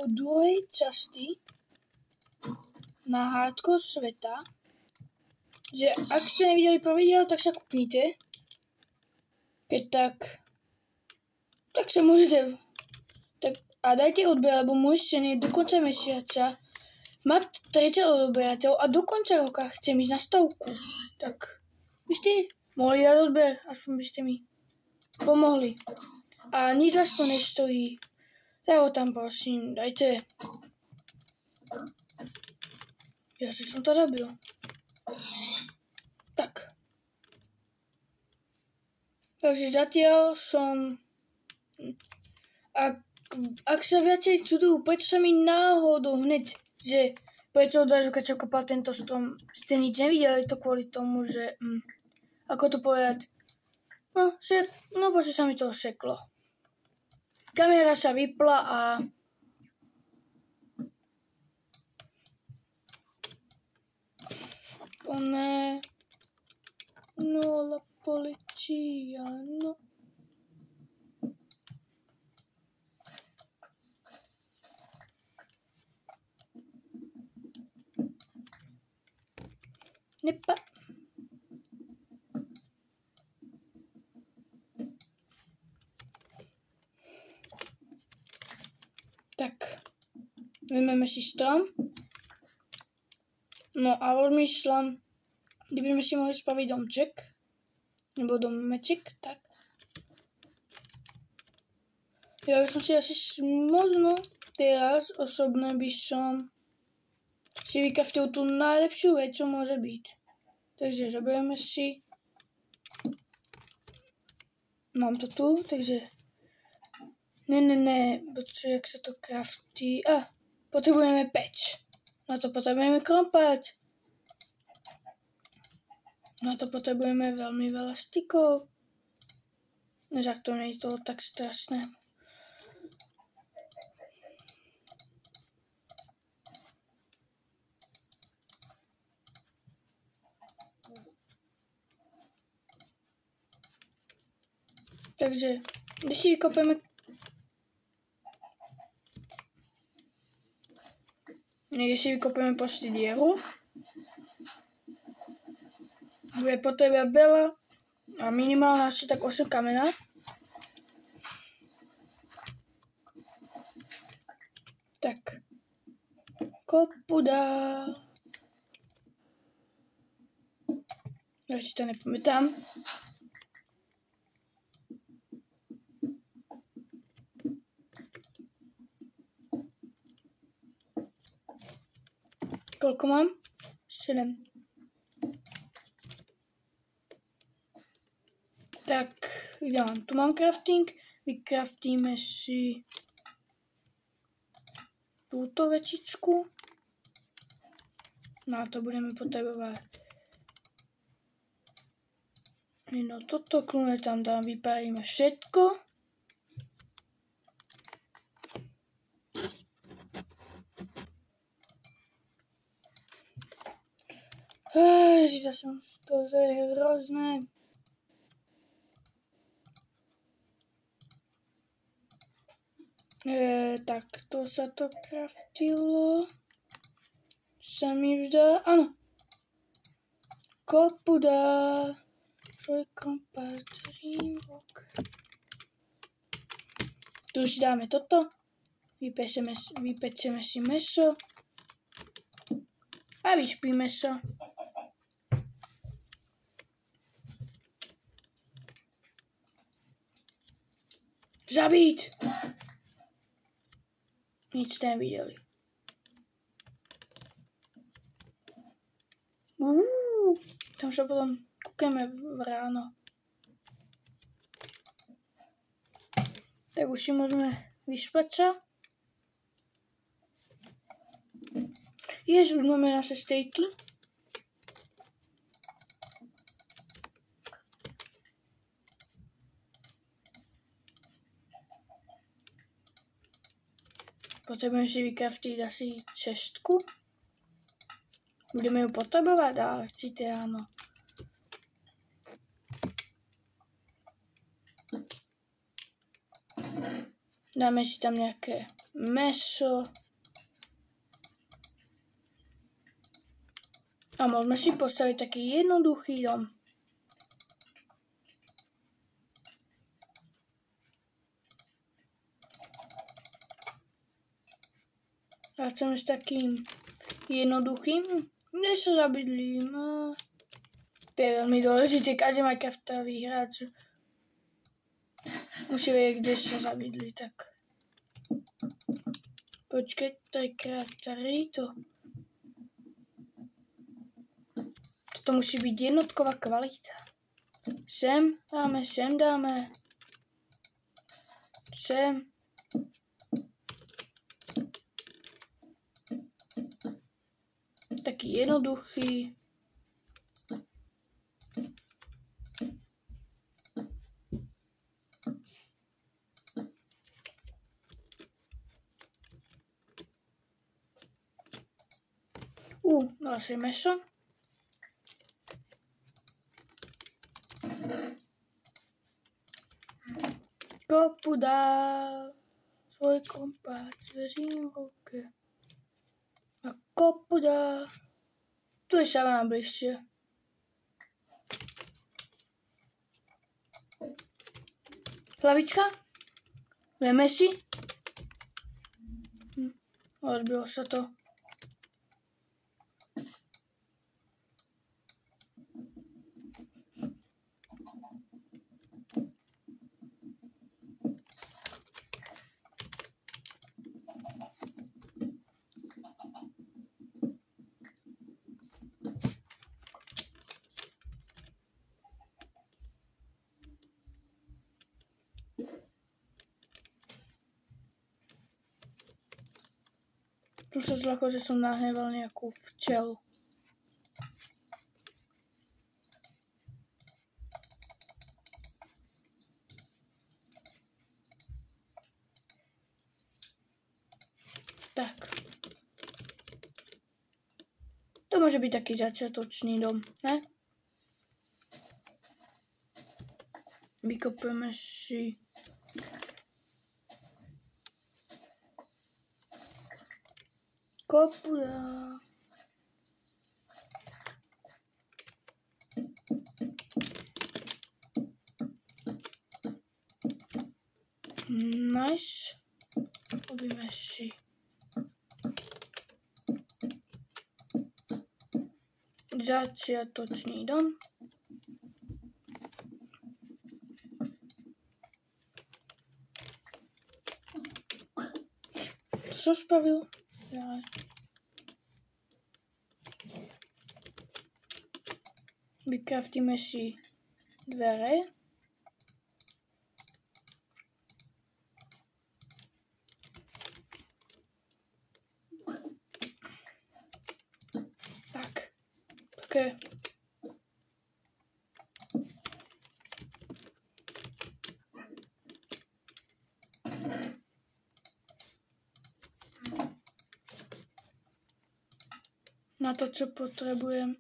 O druhej časti na hardcore sveta, že ak ste nevideli prvý diel, tak sa kúpnite. Keď tak sa môžete a dajte odber, lebo môj sen je do konca mesiaca mať 30 odberateľov a do konca roka chcem ísť na 100. Tak by ste mohli dať odber, aspoň by ste mi pomohli. A nič vás to nestojí. Tak ho tam prosím, dajte. Ja si som to robil. Tak. Takže zatiaľ som... Ak sa viacej čudujú, prečo sa mi náhodou hneď, že prečo odrazu, keď sa kopal tento strom, ste nič nevideli, to kvôli tomu, že... ako to povedať? No proste sa mi to seklo. Kamera sa vypla a... No la policia, no. Nepa. Tak, vezmeme si strom. No a rozmýšľam, kdyby sme si mohli spraviť domček, nebo domeček, tak. Ja by som si asi možno teraz osobne by som si vykraftil tú najlepšiu vec, čo môže byť. Takže zoberieme si. Mám to tu, takže... Ne, protože jak sa to kraftí... potrebujeme peč. Na to potrebujeme krompať. Na to potrebujeme veľmi veľa stykov. Než to nie je to tak strašné. Takže, když si vykopeme... Niekde si vykopeme proste dieru. Bude potrebovať veľa a minimálne asi tak 8 kamena. Tak. Kopu dál. Ja si to nepamätám. Koľko mám? 7. Tak, ja mám. Tu mám crafting. Vykraftíme si túto vecičku. No a to budeme potrebovať. No toto kľudne tam dám, vyparíme všetko. Ježiš, to je hrozné. Tak, to sa to kraftilo. Sa mi vzdá, áno. Kopu dá. Tu si dáme toto. Vypečeme si mäso. A vyšpíme sa. Zabít! Nic ste nevideli. Tam sa potom kúkeme v ráno. Tak už si môžeme vyšpať sa. Už máme naše stejky. Potrebujeme si vykraftiť asi čestku. Budeme ju potrebovať, ale určite áno. Dáme si tam nejaké meso. A môžeme si postaviť taký jednoduchý dom. A chceme s takým jednoduchým, kde sa zabydlím. To je veľmi dôležité, každý Minecraftový hráč musí vedieť, kde sa zabydlí, tak. Počkej, 3x3 to. Toto musí byť jednotková kvalita. Sem dáme, sem dáme. Sem. Taký jednoduchý. Dala si meso. Kopu dá svoj kompát, držím v ruke. A kopu dá. Tu je savana bližšie. Hlavička? Vieme si? Rozbilo sa to. Tu sa zľako, že som nahneval nejakú včelu. Tak. To môže byť taký začiatočný dom, ne? Vykopujeme si kopu dá. Nice. Robíme si začiatočný dom. To som spravil. Ja. Vykraftíme si dvere. Tak. Také. Na to, čo potrebujem.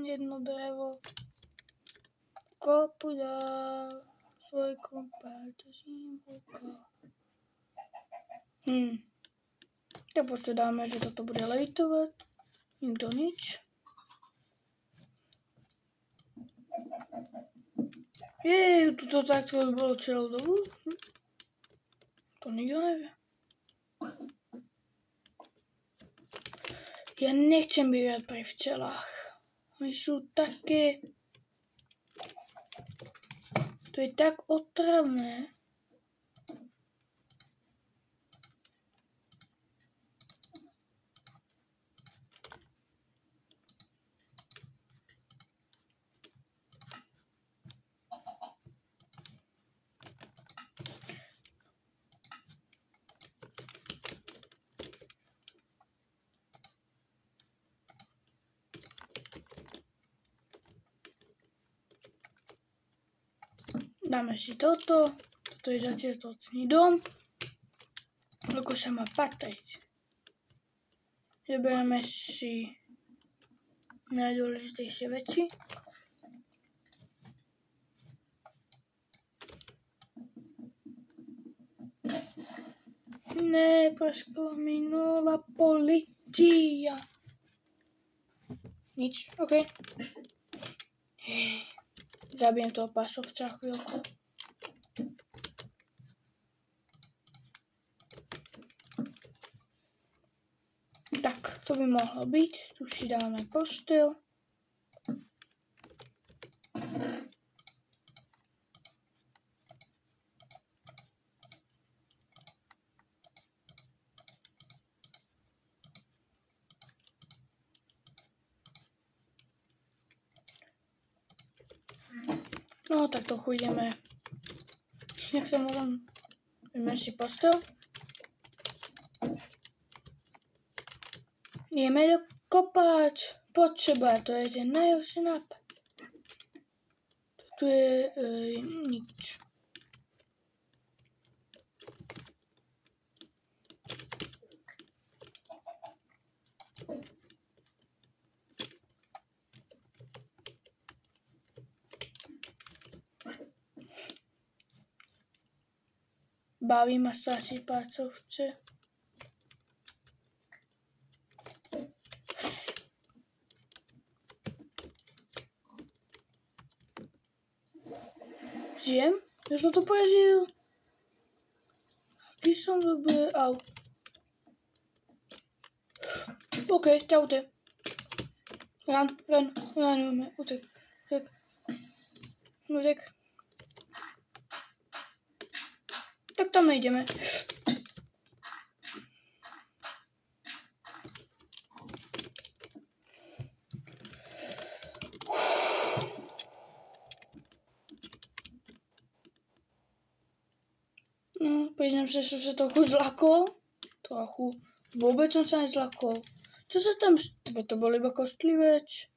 Jedno drevo. Kopu dá svoj kompát. Tak proste dáme, že toto bude levitovať. Nikto nič. Jej, toto takto bolo celú dobu. To nikto nevie. Ja nechcem bývať pri včelách. Oni sú také... To je tak otravné. Dáme si toto. Toto je začiatočný dom. Ako sa má patriť. Zoberieme si najdôležitejšie veci. Nepraskla minula policia. Nič, okej. Zabijem toho pasovca chvíľku. Tak, to by mohlo byť. Tu si dáme posteľ. No, tak trochu ideme. Jak sa môžem... Ideme si posteľ. Ideme dokopať pod seba, to je ten najhorší nápad. Tu je nič. Baví ma strašiť pácovce. Žijem? Ja som to prežil. Aký som dobrý. Au. OK, čaute. Rán, utek. Utek. Tak tam nejdeme. No, priznám, že som sa trochu zlakol. Trochu. Vôbec som sa nezlakol. Čo sa tam... To bol iba kostlivec.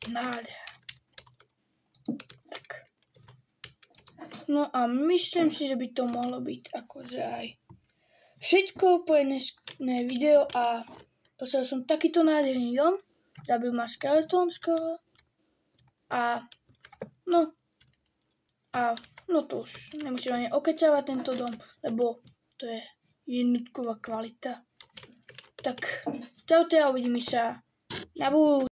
Nádher. Tak. No a myslím si, že by to mohlo byť akože aj všetko pre dnešné video a poslal som takýto nádherný dom. Zabil ma skeleton skoro. A no to už nemusím ani okecávať tento dom, lebo to je jednotková kvalita. Tak čaute a uvidíme sa na budúce.